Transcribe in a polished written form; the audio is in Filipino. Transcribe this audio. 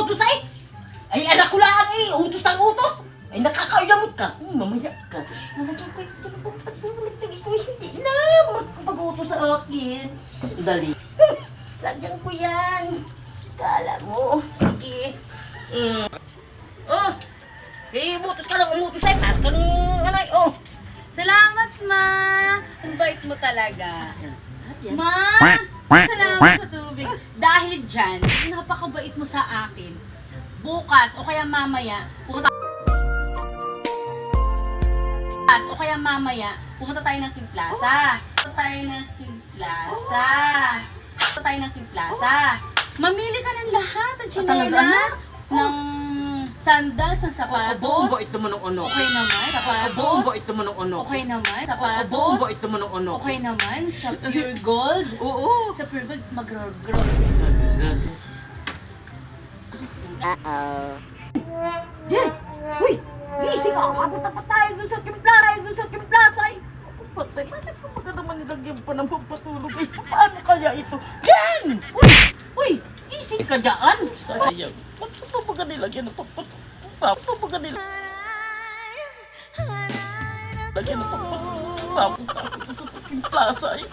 utos ay! Ay, anak ko lang eh! Utos ng utos! Ay, nakakailamot ka! Mamaya ka! Nalagyan ko ito na pagpatuloy. Ko hindi na magpag-utos sa akin. Dali. Lagyan ko yan. Kala mo. Sige. Oh! Eh, umutos ka lang, umutos ay! Parang ka nung anay, oh! Salamat, Ma! Ang bait mo talaga. Yan. Ma! Salamat sa tubig. Dahil dyan, napakabait mo sa akin. Bukas, o kaya mamaya, pumunta tayo ng King Plaza. Mamili ka ng lahat ng tsinelas, ng sandals, ng sapatos. Ang bait naman ng ano. Okay naman, Ang sapatos. bait naman ng ano. Okay naman, Ang sapatos. bait naman ng ano. Okay naman, sa pure gold. Oo. Sa pure gold, mag-grow. Yan! Uy! Gising ka! Abot na pa tayo dun sa Kimplaza! Ay! Ako patay! Bakit ko pa naman nilagyan pa ng pampatulog? Ay, paano kaya ito? Yan! Uy! Uy! Gising ka dyan! Sayang! Ba't ito ba nilagyan ng pampatulog? Ba't ito ba nilagyan ng pampatulog? Sa Kimplaza ay!